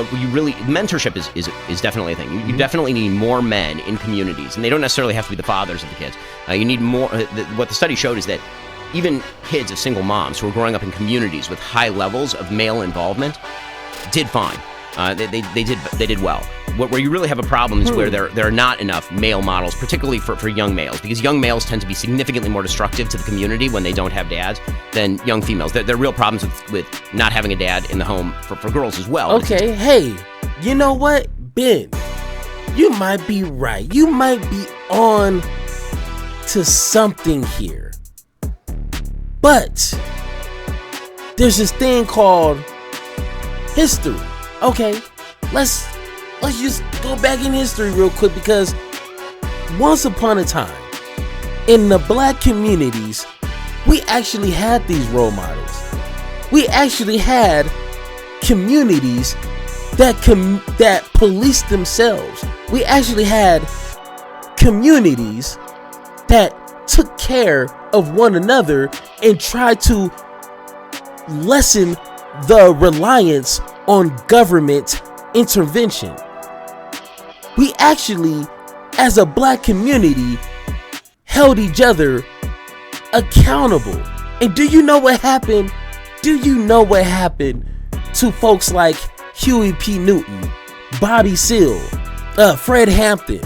what you really, mentorship is definitely a thing. You definitely need more men in communities, and they don't necessarily have to be the fathers of the kids. You need more. What the study showed is that even kids of single moms who are growing up in communities with high levels of male involvement did fine. They did well. Where you really have a problem is where there are not enough male models, particularly for young males, because young males tend to be significantly more destructive to the community when they don't have dads than young females. There are real problems with not having a dad in the home for girls as well. Okay, hey, you know what, Ben? You might be right. You might be on to something here. But there's this thing called history. Okay, let's just go back in history real quick, because once upon a time in the black communities, we actually had these role models. We actually had communities that policed themselves. We actually had communities that took care of one another and tried to lessen the reliance on government intervention. We actually, as a black community, held each other accountable. And do you know what happened? Do you know what happened to folks like Huey P. Newton, Bobby Seale, Fred Hampton,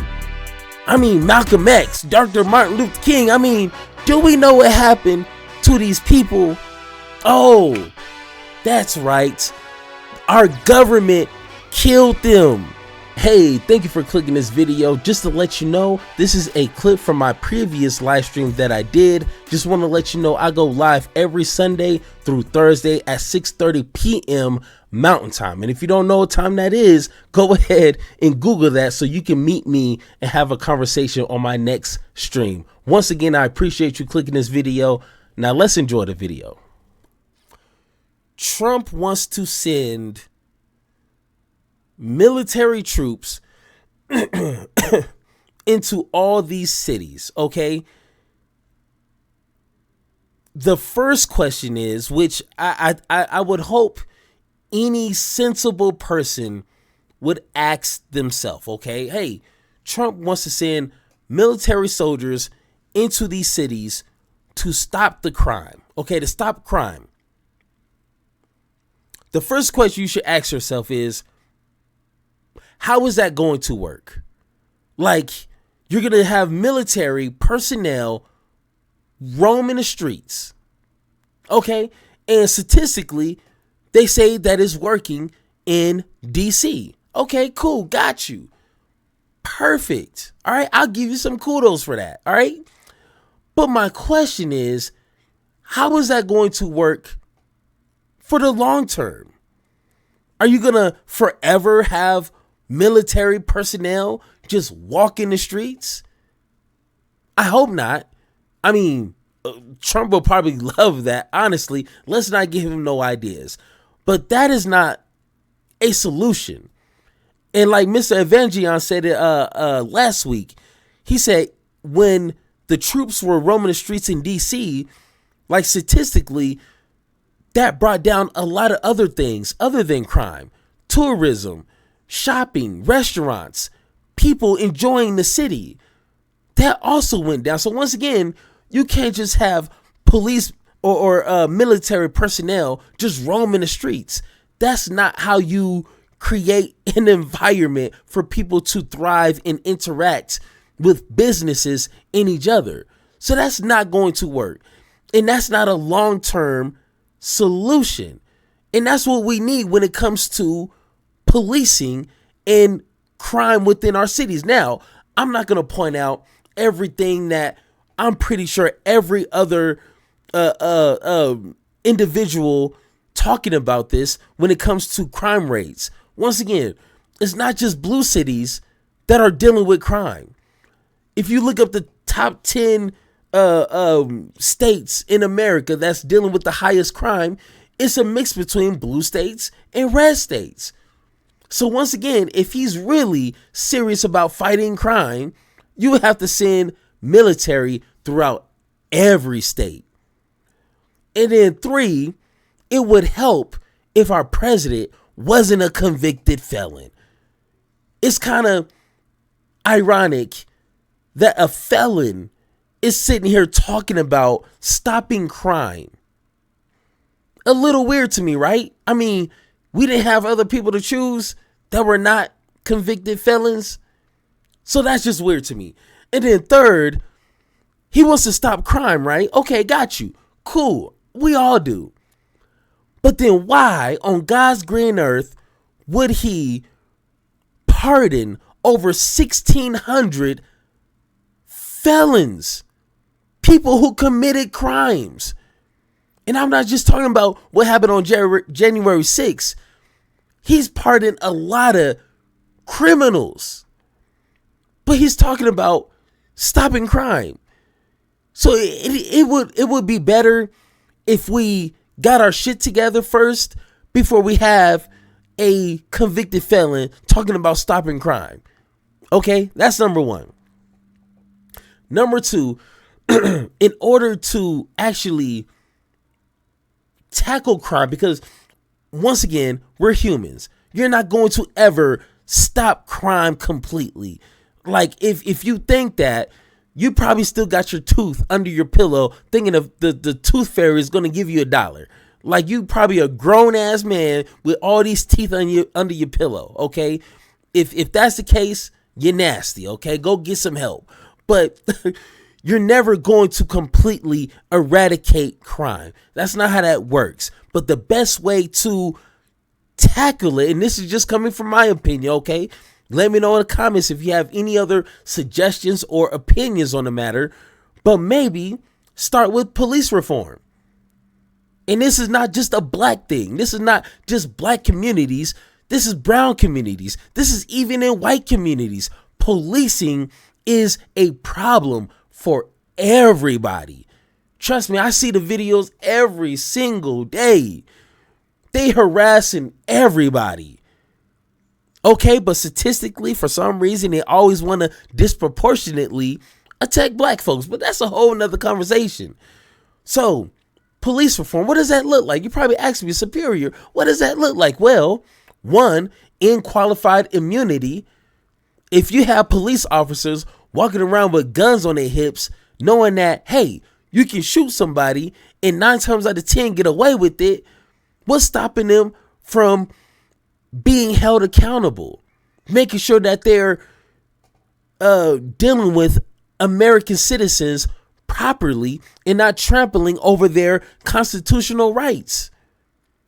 Malcolm X, Dr. Martin Luther King? Do we know what happened to these people? Oh, that's right. Our government killed them. Hey, thank you for clicking this video. Just to let you know, this is a clip from my previous live stream that I did. Just want to let you know I go live every Sunday through Thursday at 6:30 p.m. Mountain Time. And if you don't know what time that is, go ahead and Google that so you can meet me and have a conversation on my next stream. Once again, I appreciate you clicking this video. Now let's enjoy the video. Trump wants to send military troops into all these cities, okay? The first question is, which I would hope any sensible person would ask themselves, okay? Hey, Trump wants to send military soldiers into these cities to stop the crime, okay? To stop crime. The first question you should ask yourself is, how is that going to work? Like, you're going to have military personnel roaming the streets. Okay? And statistically, they say that it's working in DC. Okay, cool. Got you. Perfect. All right. I'll give you some kudos for that. All right. But my question is, how is that going to work for the long term? Are you going to forever have military personnel just walking the streets? I hope not. Trump will probably love that. Honestly, let's not give him no ideas. But that is not a solution. And like Mr. Evangelion said it last week, he said when the troops were roaming the streets in DC, like statistically, that brought down a lot of other things other than crime, tourism, shopping, restaurants, people enjoying the city. That also went down. So once again, you can't just have police or military personnel just roaming the streets. That's not how you create an environment for people to thrive and interact with businesses and each other. So that's not going to work. And that's not a long-term solution. And that's what we need when it comes to policing and crime within our cities. Now, I'm not going to point out everything that I'm pretty sure every other individual talking about this when it comes to crime rates. Once again, it's not just blue cities that are dealing with crime. If you look up the top 10 states in America that's dealing with the highest crime, it's a mix between blue states and red states. So once again, if he's really serious about fighting crime, you would have to send military throughout every state. And then 3, it would help if our president wasn't a convicted felon. It's kind of ironic that a felon is sitting here talking about stopping crime. A little weird to me, right? I mean, we didn't have other people to choose that were not convicted felons. So that's just weird to me. And then third, he wants to stop crime, right? Okay, got you. Cool. We all do. But then why on God's green earth would he pardon over 1,600 felons, people who committed crimes? And I'm not just talking about what happened on January 6th. He's pardoned a lot of criminals. But he's talking about stopping crime. So it would be better if we got our shit together first before we have a convicted felon talking about stopping crime. Okay, that's number one. Number two, in order to actually tackle crime, because once again, we're humans. You're not going to ever stop crime completely. Like if you think that, you probably still got your tooth under your pillow thinking of the tooth fairy is going to give you $1. Like you probably a grown ass man with all these teeth under your pillow. Okay. If that's the case, you're nasty. Okay. Go get some help. But you're never going to completely eradicate crime. That's not how that works. But the best way to tackle it, and this is just coming from my opinion, okay? Let me know in the comments if you have any other suggestions or opinions on the matter. But maybe start with police reform. And this is not just a black thing. This is not just black communities. This is brown communities. This is even in white communities. Policing is a problem for everybody. Trust me, I see the videos every single day. They harassing everybody. Okay, but statistically, for some reason, they always want to disproportionately attack black folks. But that's a whole nother conversation. So, police reform, what does that look like? You probably asked me, Superior, what does that look like? Well, one, in qualified immunity. If you have police officers walking around with guns on their hips, knowing that, hey, you can shoot somebody and 9 times out of 10 get away with it, what's stopping them from being held accountable? Making sure that they're dealing with American citizens properly and not trampling over their constitutional rights.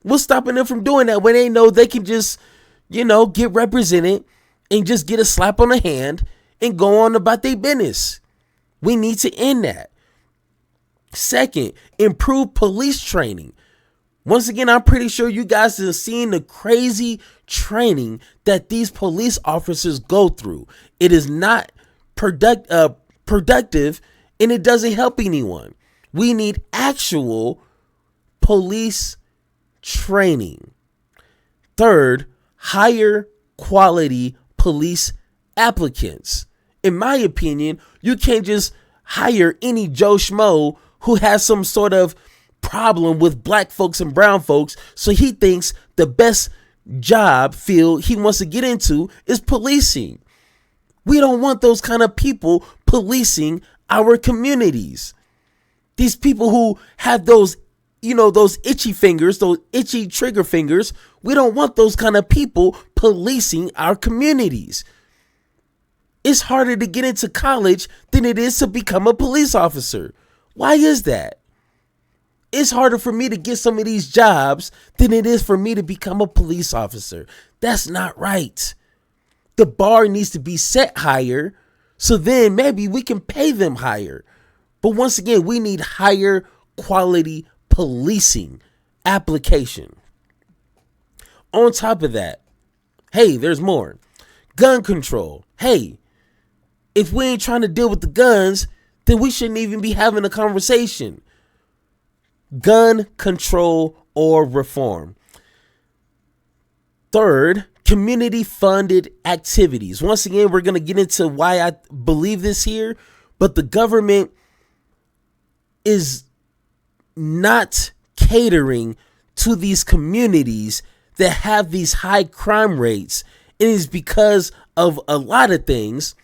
What's stopping them from doing that when they know they can just, get represented and just get a slap on the hand and go on about their business? We need to end that. Second, improve police training. Once again, I'm pretty sure you guys have seen the crazy training that these police officers go through. It is not productive and it doesn't help anyone. We need actual police training. Third, higher quality police applicants. In my opinion, you can't just hire any Joe Schmo who has some sort of problem with black folks and brown folks, so he thinks the best job field he wants to get into is policing. We don't want those kind of people policing our communities. These people who have those, those itchy fingers, those itchy trigger fingers, we don't want those kind of people policing our communities. It's harder to get into college than it is to become a police officer. Why is that? It's harder for me to get some of these jobs than it is for me to become a police officer. That's not right. The bar needs to be set higher, so then maybe we can pay them higher. But once again, we need higher quality policing application. On top of that, hey, there's more. Gun control. Hey, if we ain't trying to deal with the guns, then we shouldn't even be having a conversation. Gun control or reform. Third, community funded activities. Once again, we're going to get into why I believe this here, but the government is not catering to these communities that have these high crime rates, it is because of a lot of things.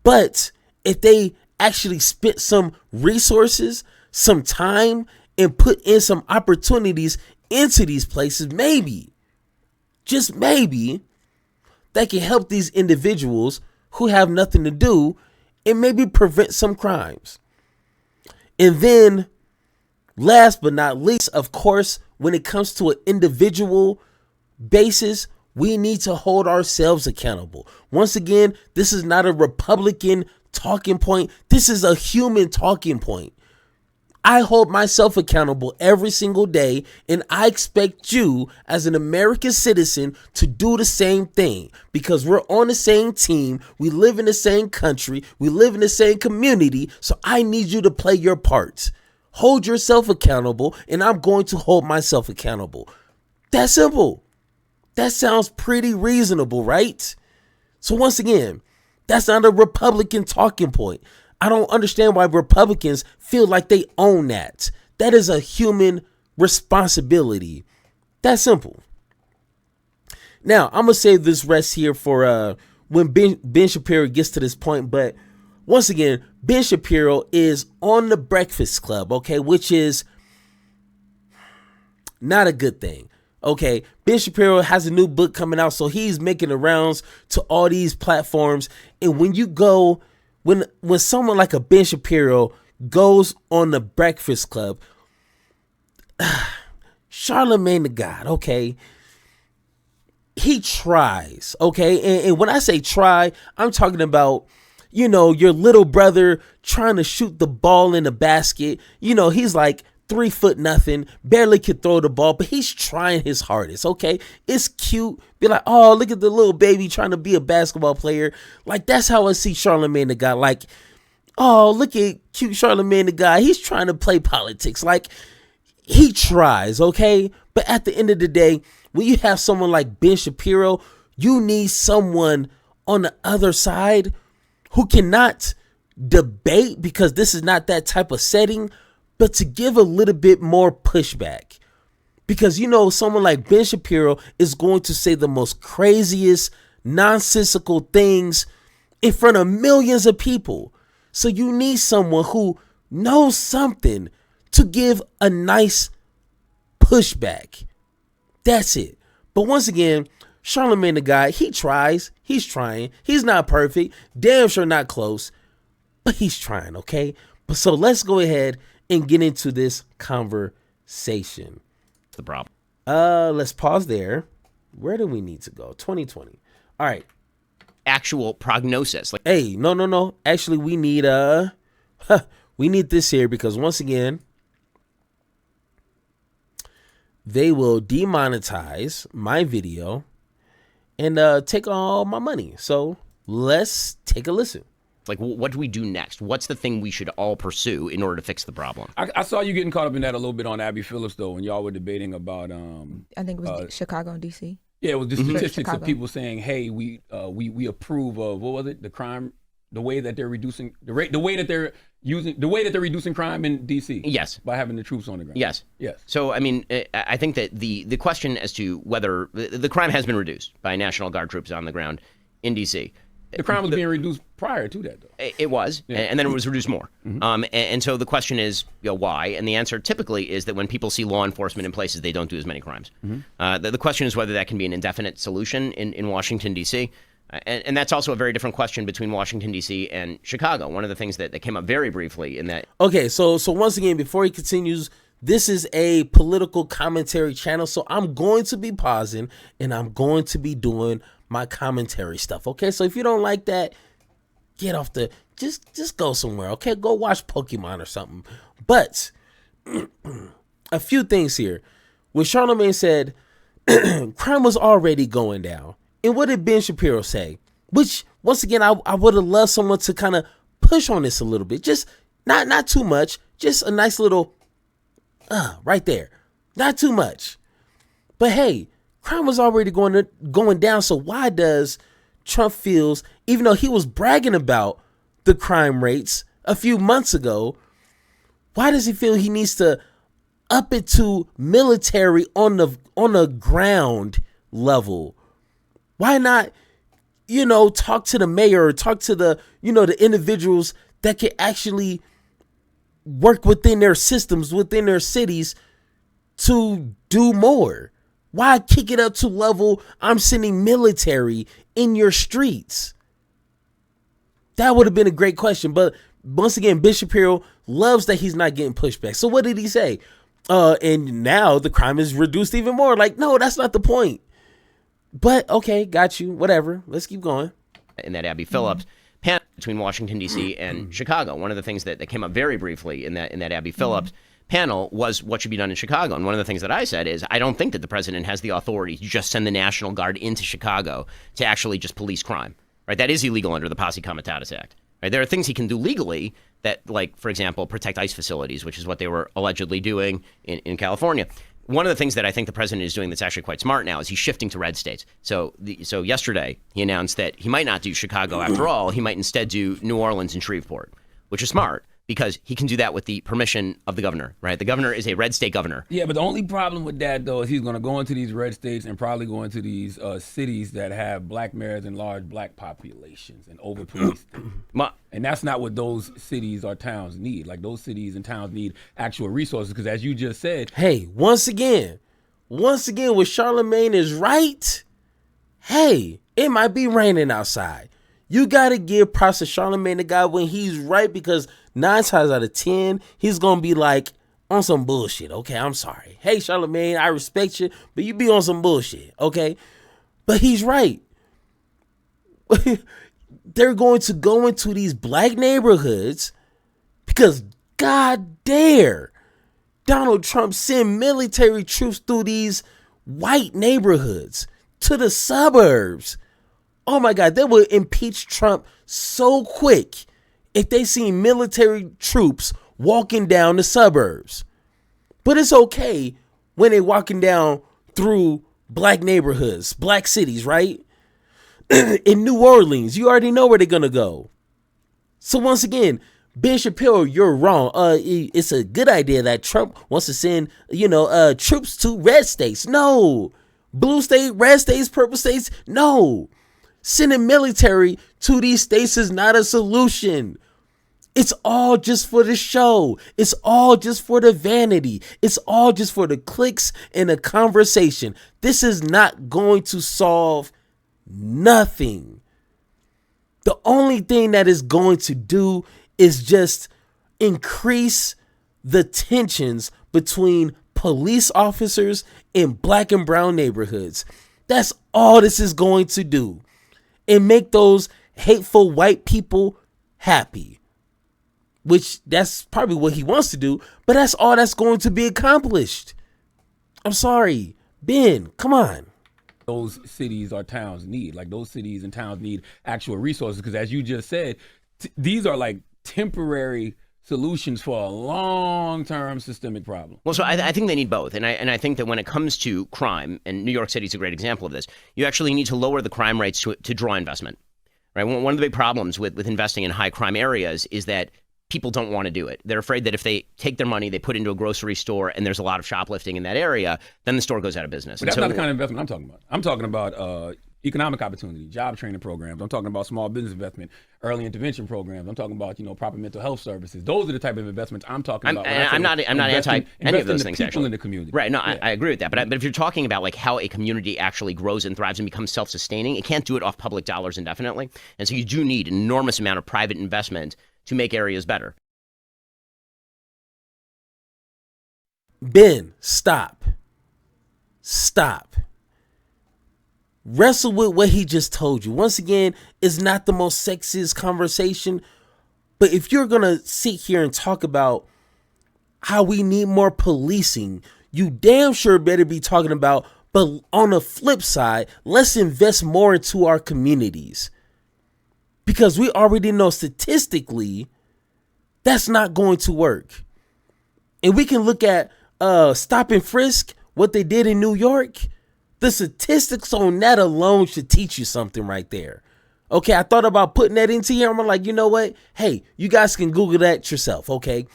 But if they actually spent some resources, some time, and put in some opportunities into these places, maybe, just maybe, that can help these individuals who have nothing to do and maybe prevent some crimes. And then, last but not least, of course, when it comes to an individual basis, we need to hold ourselves accountable. Once again, this is not a Republican talking point. This is a human talking point. I hold myself accountable every single day, and I expect you as an American citizen to do the same thing, because we're on the same team. We live in the same country. We live in the same community. So I need you to play your part. Hold yourself accountable, and I'm going to hold myself accountable. That's simple. That sounds pretty reasonable, right? So once again, that's not a Republican talking point. I don't understand why Republicans feel like they own that. That is a human responsibility. That's simple. Now, I'm going to save this rest here for when Ben Shapiro gets to this point. But once again, Ben Shapiro is on the Breakfast Club, okay, which is not a good thing. Okay, Ben Shapiro has a new book coming out, so he's making the rounds to all these platforms. And when you go, when someone like a Ben Shapiro goes on the Breakfast Club, Charlamagne the God, okay, he tries, okay? And when I say try, I'm talking about, you know, your little brother trying to shoot the ball in the basket. You know, he's like 3 foot nothing, barely could throw the ball, but he's trying his hardest, okay? It's cute. Be like, oh, look at the little baby trying to be a basketball player. Like, that's how I see Charlamagne the God. Like, oh, look at cute Charlamagne the God. He's trying to play politics. Like, he tries, okay? But at the end of the day, when you have someone like Ben Shapiro, you need someone on the other side who cannot debate, because this is not that type of setting, but to give a little bit more pushback. Because, you know, someone like Ben Shapiro is going to say the most craziest, nonsensical things in front of millions of people. So you need someone who knows something to give a nice pushback. That's it. But once again, Charlamagne the God, he tries. He's trying. He's not perfect. Damn sure not close. But he's trying, okay? But so let's go ahead and get into this conversation. The problem. Let's pause there. Where do we need to go? 2020. All right. Actual prognosis. Like, hey, no. Actually, we need we need this here, because once again, they will demonetize my video and take all my money. So let's take a listen. Like, what do we do next? What's the thing we should all pursue in order to fix the problem? I saw you getting caught up in that a little bit on Abby Phillips, though, when y'all were debating about I think it was Chicago and DC. Yeah, it was the statistics Chicago. of people saying, "Hey, we approve of what was it? The crime, the way that they're reducing the rate, the way that they're reducing crime in DC." Yes, by having the troops on the ground. Yes. Yes. So I mean, I think that the question as to whether the crime has been reduced by National Guard troops on the ground in DC. The crime was being reduced prior to that, though. It was, Yeah. and then it was reduced more. Mm-hmm. And so the question is, you know, why? And the answer typically is that when people see law enforcement in places, they don't do as many crimes. Mm-hmm. The question is whether that can be an indefinite solution in Washington, D.C., and that's also a very different question between Washington, D.C. and Chicago. One of the things that came up very briefly in that. Okay, so once again, before he continues, this is a political commentary channel, so I'm going to be pausing and I'm going to be doing my commentary stuff. Okay, so if you don't like that, get off the just go somewhere. Okay, go watch Pokemon or something. But a few things here. When Charlamagne said crime was already going down, and what did Ben Shapiro say? Which once again, I would have loved someone to kind of push on this a little bit, just not too much, just a nice little right there, not too much. But hey, crime was already going down, so why does Trump feels, even though he was bragging about the crime rates a few months ago, why does he feel he needs to up it to military on the ground level. Why not, talk to the mayor or talk to the individuals that can actually work within their systems, within their cities to do more? Why kick it up to level I'm sending military in your streets? That would have been a great question. But once again, Ben Shapiro loves that he's not getting pushback. So what did he say? And now the crime is reduced even more. Like, no, that's not the point. But okay, got you. Whatever. Let's keep going. In that Abby Phillips panel between Washington, D.C. and Chicago. One of the things that came up very briefly in that Abby Phillips panel was what should be done in Chicago. And one of the things that I said is I don't think that the president has the authority to just send the National Guard into Chicago to actually just police crime. Right? That is illegal under the Posse Comitatus Act. Right? There are things he can do legally that, like, for example, protect ICE facilities, which is what they were allegedly doing in California. One of the things that I think the president is doing that's actually quite smart now is he's shifting to red states. So yesterday he announced that he might not do Chicago after all. He might instead do New Orleans and Shreveport, which is smart because he can do that with the permission of the governor, right? The governor is a red state governor. Yeah, but the only problem with that, though, is he's going to go into these red states and probably go into these cities that have black mayors and large black populations and over-police them. And that's not what those cities or towns need. Like, those cities and towns need actual resources because, as you just said... Hey, once again, when Charlemagne is right, hey, it might be raining outside. You got to give props to Charlemagne the guy when he's right, because 9 times out of 10, he's going to be like on some bullshit. Okay, I'm sorry. Hey, Charlemagne, I respect you, but you be on some bullshit. Okay, but he's right. They're going to go into these black neighborhoods because God dare Donald Trump send military troops through these white neighborhoods to the suburbs. Oh my God, they would impeach Trump so quick if they see military troops walking down the suburbs. But it's okay when they're walking down through black neighborhoods, black cities, right? In New Orleans, you already know where they're going to go. So once again, Ben Shapiro, you're wrong. It's a good idea that Trump wants to send, troops to red states. No. Blue state, red states, purple states. No. Sending military to these states is not a solution. It's all just for the show. It's all just for the vanity. It's all just for the clicks and the conversation. This is not going to solve nothing. The only thing that is going to do is just increase the tensions between police officers in black and brown neighborhoods. That's all this is going to do. And make those hateful white people happy. Which that's probably what he wants to do, but that's all that's going to be accomplished. I'm sorry. Ben, come on. Those cities or towns need. Like, those cities and towns need actual resources because, as you just said, these are like temporary solutions for a long-term systemic problem. Well, so I think they need both. And I think that when it comes to crime, and New York City is a great example of this, you actually need to lower the crime rates to draw investment. Right? One of the big problems with investing in high crime areas is that people don't want to do it. They're afraid that if they take their money, they put it into a grocery store, and there's a lot of shoplifting in that area, then the store goes out of business. But that's not the kind of investment I'm talking about. I'm talking about economic opportunity, job training programs. I'm talking about small business investment, early intervention programs. I'm talking about proper mental health services. Those are the type of investments I'm talking about. I'm not anti any of those things. People actually, in the community. Right? No, yeah. I agree with that. But if you're talking about like how a community actually grows and thrives and becomes self-sustaining, it can't do it off public dollars indefinitely. And so you do need an enormous amount of private investment to make areas better. Ben, stop. Wrestle with what he just told you. Once again, it's not the most sexiest conversation, but if you're going to sit here and talk about how we need more policing, you damn sure better be talking about, but on the flip side, let's invest more into our communities. Because we already know statistically, that's not going to work. And we can look at stop and frisk, what they did in New York. The statistics on that alone should teach you something right there. Okay, I thought about putting that into here. I'm like, you know what? Hey, you guys can Google that yourself, okay?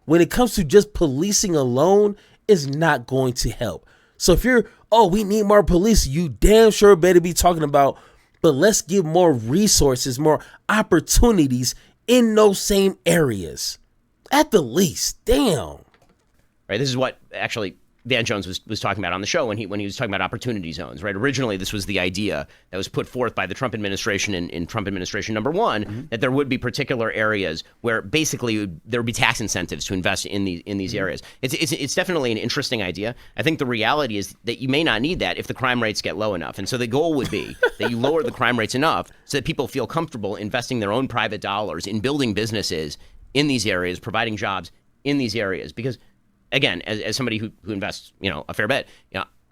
When it comes to just policing alone, is not going to help. So if you're, oh, we need more police, you damn sure better be talking about, but let's give more resources, more opportunities in those same areas. At the least, damn. Right. This is what actually Van Jones was talking about on the show when he was talking about opportunity zones. Right. Originally, this was the idea that was put forth by the Trump administration in Trump administration number one, that there would be particular areas where basically there would be tax incentives to invest in these areas. It's definitely an interesting idea. I think the reality is that you may not need that if the crime rates get low enough. And so the goal would be that you lower the crime rates enough so that people feel comfortable investing their own private dollars in building businesses in these areas, providing jobs in these areas. Because again, as somebody who invests, a fair bit,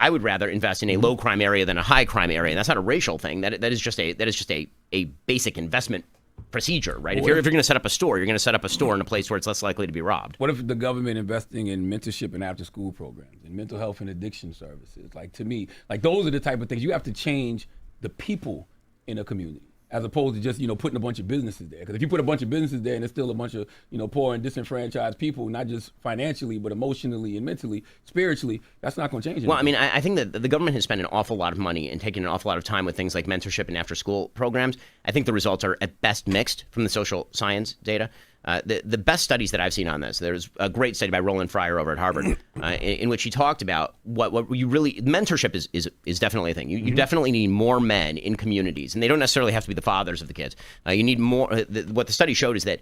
I would rather invest in a low crime area than a high crime area, and that's not a racial thing. That is just a basic investment procedure, right? If you're going to set up a store, you're going to set up a store in a place where it's less likely to be robbed. What if the government investing in mentorship and after school programs and mental health and addiction services? Like, to me, like, those are the type of things you have to change the people in a community, as opposed to just, putting a bunch of businesses there. Because if you put a bunch of businesses there and there's still a bunch of, poor and disenfranchised people, not just financially, but emotionally and mentally, spiritually, that's not going to change anything. Well, I mean, I think that the government has spent an awful lot of money and taken an awful lot of time with things like mentorship and after-school programs. I think the results are at best mixed from the social science data. The best studies that I've seen on this, there's a great study by Roland Fryer over at Harvard in which he talked about what you really, mentorship is definitely a thing. You definitely need more men in communities, and they don't necessarily have to be the fathers of the kids. You need more. What the study showed is that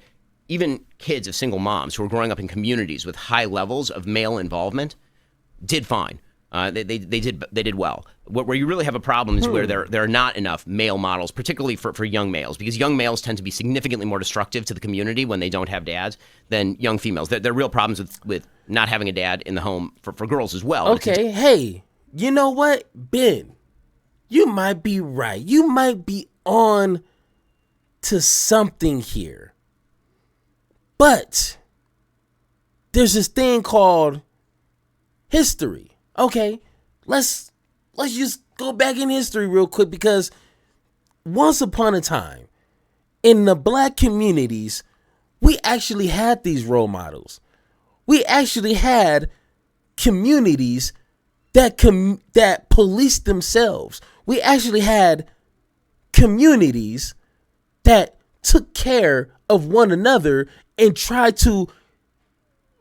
even kids of single moms who are growing up in communities with high levels of male involvement did fine. They did well. Where you really have a problem is where there are not enough male models, particularly for young males, because young males tend to be significantly more destructive to the community when they don't have dads than young females. There are real problems with not having a dad in the home for girls as well. Okay, hey, you know what, Ben? You might be right. You might be on to something here. But there's this thing called history. Okay, let's just go back in history real quick, because once upon a time in the black communities, we actually had these role models. We actually had communities that policed themselves. We actually had communities that took care of one another and tried to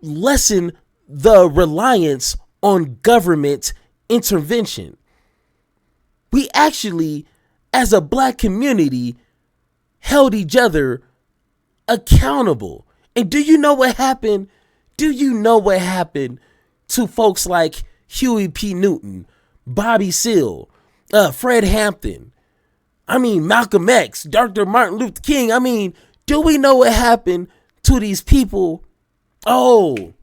lessen the reliance on government intervention. We actually, as a black community, held each other accountable. And do you know what happened? Do you know what happened to folks like Huey P. Newton, Bobby Seale, Fred Hampton, Malcolm X, Dr. Martin Luther King? Do we know what happened to these people? Oh,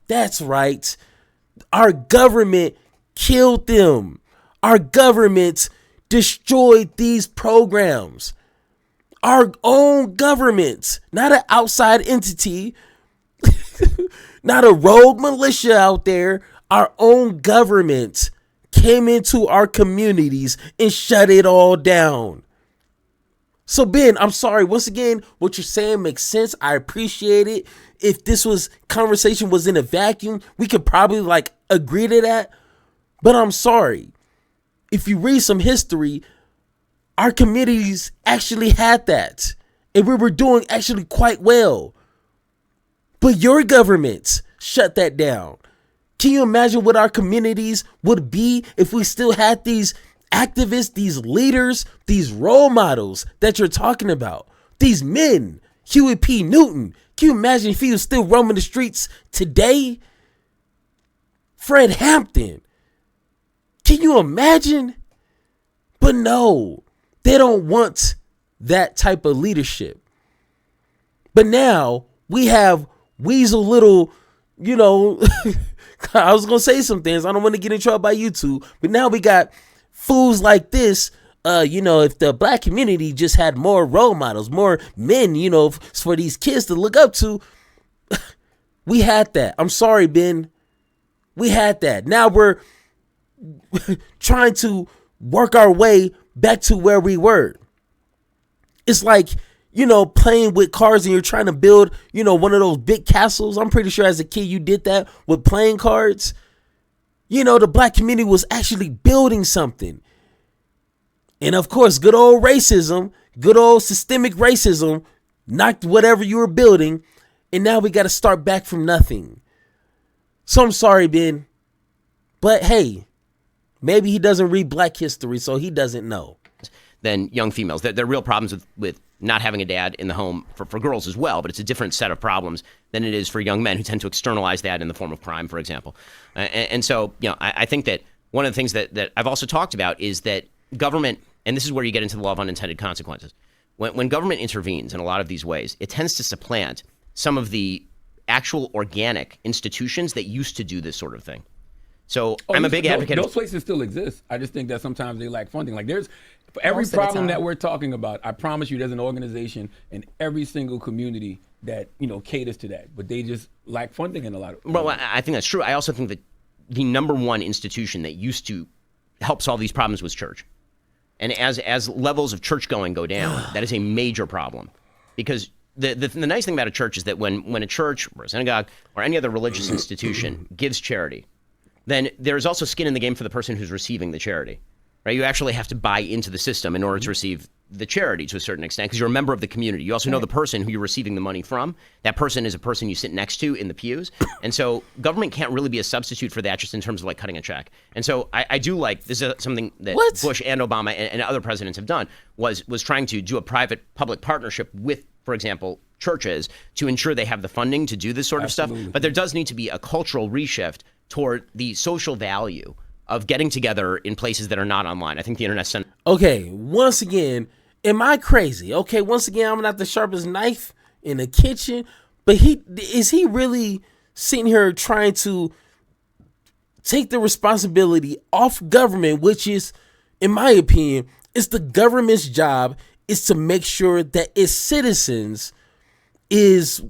that's right. Our government killed them. Our government destroyed these programs. Our own government, not an outside entity, not a rogue militia out there. Our own government came into our communities and shut it all down. So Ben, I'm sorry. Once again, what you're saying makes sense. I appreciate it. If this conversation was in a vacuum, we could probably agree to that. But I'm sorry. If you read some history, our communities actually had that. And we were doing actually quite well. But your government shut that down. Can you imagine what our communities would be if we still had these activists, these leaders, these role models that you're talking about? These men, Huey P. Newton. Can you imagine if he was still roaming the streets today? Fred Hampton. Can you imagine? But no, they don't want that type of leadership. But now we have weasel little, I was going to say some things. I don't want to get in trouble by YouTube. But now we got fools like this. If the black community just had more role models, more men, for these kids to look up to, we had that. I'm sorry, Ben. We had that. Now we're trying to work our way back to where we were. It's like, playing with cards and you're trying to build, one of those big castles. I'm pretty sure as a kid you did that with playing cards. the black community was actually building something. And of course, good old racism, good old systemic racism knocked whatever you were building. And now we got to start back from nothing. So I'm sorry, Ben. But hey, maybe he doesn't read Black history, so he doesn't know. Than young females. There are real problems with not having a dad in the home for girls as well, but it's a different set of problems than it is for young men who tend to externalize that in the form of crime, for example. And so, I think that one of the things that I've also talked about is that government, and this is where you get into the law of unintended consequences. When government intervenes in a lot of these ways, it tends to supplant some of the actual organic institutions that used to do this sort of thing. So I'm a big advocate. Those places still exist. I just think that sometimes they lack funding. Like for every Most of the problem time. that we're talking about, I promise you there's an organization in every single community that, caters to that. But they just lack funding in a lot of Well, I think that's true. I also think that the number one institution that used to help solve these problems was church. And as levels of church going go down, that is a major problem. Because the nice thing about a church is that when a church or a synagogue or any other religious institution gives charity, then there's also skin in the game for the person who's receiving the charity, right? You actually have to buy into the system in order to receive the charity to a certain extent because you're a member of the community. You also know the person who you're receiving the money from. That person is a person you sit next to in the pews. And so government can't really be a substitute for that just in terms of like cutting a check. And so I do like, this is something that Bush and Obama and other presidents have done, was trying to do a private-public partnership with, for example, churches to ensure they have the funding to do this sort of stuff. But there does need to be a cultural reshift toward the social value of getting together in places that are not online. I think the internet's Okay, once again, am I crazy? Okay, once again, I'm not the sharpest knife in the kitchen, but is he really sitting here trying to take the responsibility off government, which is, in my opinion, it's the government's job is to make sure that its citizens is,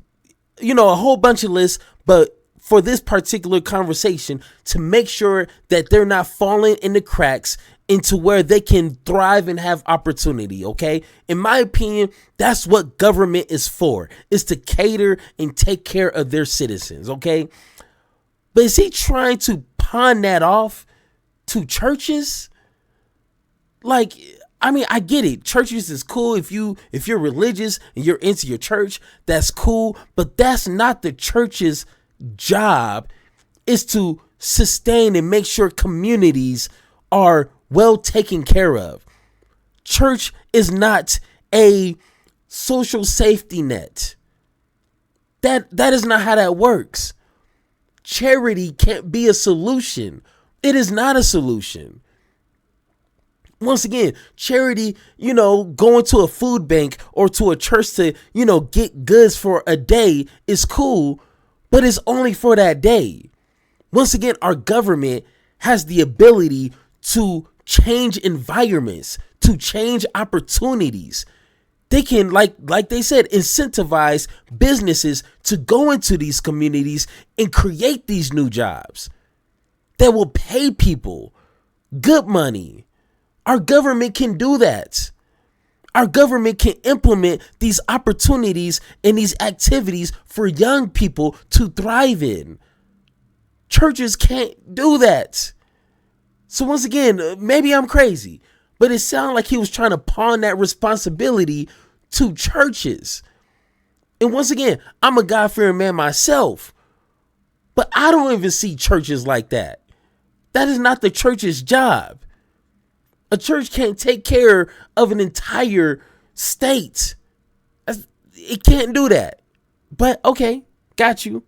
a whole bunch of lists, but for this particular conversation, to make sure that they're not falling in the cracks into where they can thrive and have opportunity, okay? In my opinion, that's what government is for, is to cater and take care of their citizens, okay? But is he trying to pawn that off to churches? Like, I get it. Churches is cool. If you're religious and you're into your church, that's cool. But that's not the church's job, is to sustain and make sure communities are well taken care of. Church is not a social safety net. That is not how that works. Charity can't be a solution. It is not a solution. Once again, charity, going to a food bank or to a church to, get goods for a day is cool, but it's only for that day. Once again, our government has the ability to change environments, to change opportunities. They can, like they said, incentivize businesses to go into these communities and create these new jobs that will pay people good money. Our government can do that. Our government can implement these opportunities and these activities for young people to thrive in. Churches can't do that. So once again, maybe I'm crazy, but it sounded like he was trying to pawn that responsibility to churches. And once again, I'm a God-fearing man myself, but I don't even see churches like that. That is not the church's job. A church can't take care of an entire state. It can't do that. But okay, got you.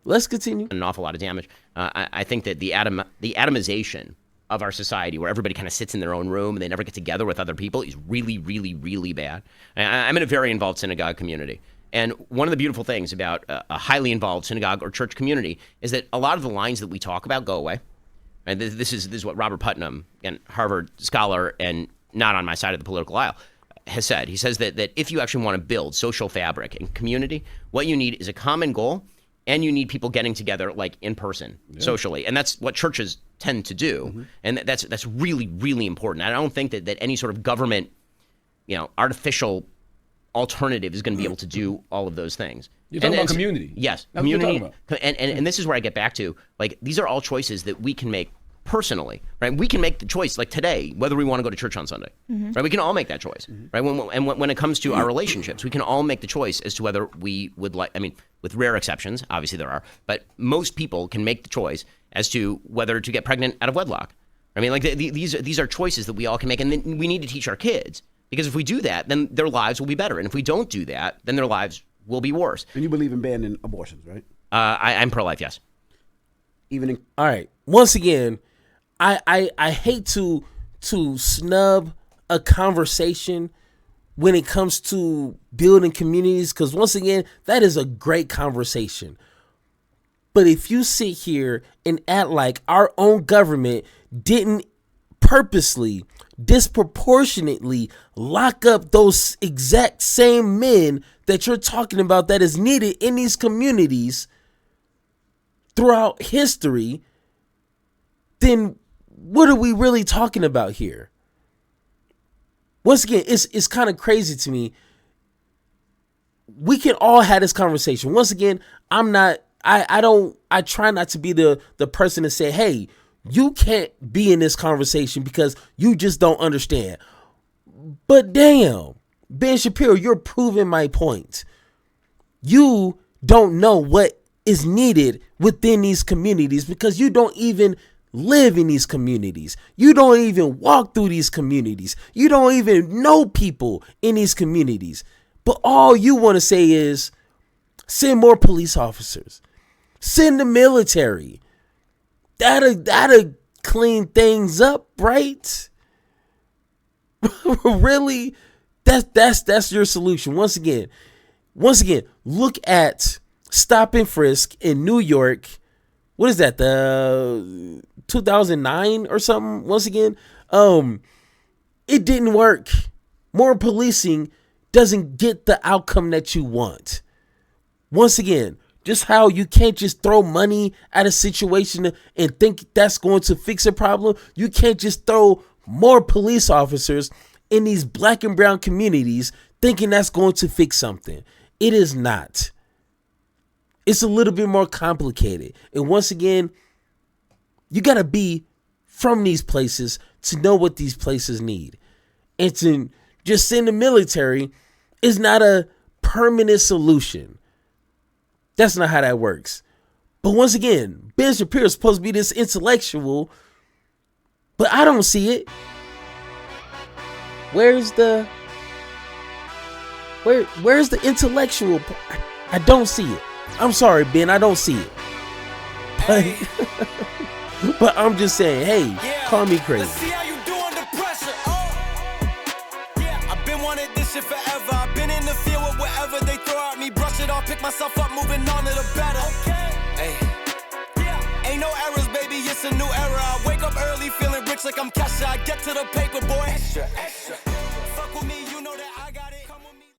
Let's continue. An awful lot of damage. I think that the atomization of our society, where everybody kind of sits in their own room and they never get together with other people, is really, really, really bad. I'm in a very involved synagogue community. And one of the beautiful things about a highly involved synagogue or church community is that a lot of the lines that we talk about go away. And this is what Robert Putnam, again, Harvard scholar and not on my side of the political aisle, has said. He says that if you actually want to build social fabric and community, what you need is a common goal, and you need people getting together like in person, socially. And that's what churches tend to do. Mm-hmm. And that's really, really important. I don't think that any sort of government, artificial alternative is going to be able to do all of those things. You're talking about community. Yes, That's what you're community. talking And this is where I get back to, like, these are all choices that we can make personally, right? We can make the choice, like today, whether we want to go to church on Sunday, right? We can all make that choice, right? When it comes to our relationships, we can all make the choice as to whether we would like, I mean, with rare exceptions, obviously there are, but most people can make the choice as to whether to get pregnant out of wedlock. I mean, like, these are choices that we all can make, and then we need to teach our kids, because if we do that, then their lives will be better, and if we don't do that, then their lives will be worse. And you believe in banning abortions, right? I'm pro-life, yes. All right. Once again, I hate to snub a conversation when it comes to building communities, because once again, that is a great conversation. But if you sit here and act like our own government didn't purposely, disproportionately lock up those exact same men that you're talking about that is needed in these communities throughout history, then what are we really talking about here? Once again, it's kind of crazy to me. We can all have this conversation. Once again, I try not to be the person to say, hey, you can't be in this conversation because you just don't understand. But damn, Ben Shapiro, you're proving my point. You don't know what is needed within these communities because you don't even live in these communities. You don't even walk through these communities. You don't even know people in these communities. But all you want to say is send more police officers. Send the military. That'll clean things up, right? Really? That's your solution. Once again, look at stop and frisk in New York. What is that? The 2009 or something? Once again, it didn't work. More policing doesn't get the outcome that you want. Once again, just how you can't just throw money at a situation and think that's going to fix a problem. You can't just throw more police officers in these black and brown communities thinking that's going to fix something. It is not. It's a little bit more complicated. And once again, you got to be from these places to know what these places need. And to just send the military is not a permanent solution. That's not how that works. But once again, Ben Shapiro is supposed to be this intellectual, but I don't see it. Where's the intellectual? I don't see it. I'm sorry, Ben, I don't see it. But I'm just saying, hey, call me crazy. Let's see how you do under pressure. I've been wanting this shit forever. I've been in the field with whatever they throw at me. Brush it off, pick myself up, moving on to the better. Hey. Ain't no errors, baby, it's a new era. I wake up early, feeling rich like I'm Kesha. I get to the paper, boy. Extra. Fuck with me.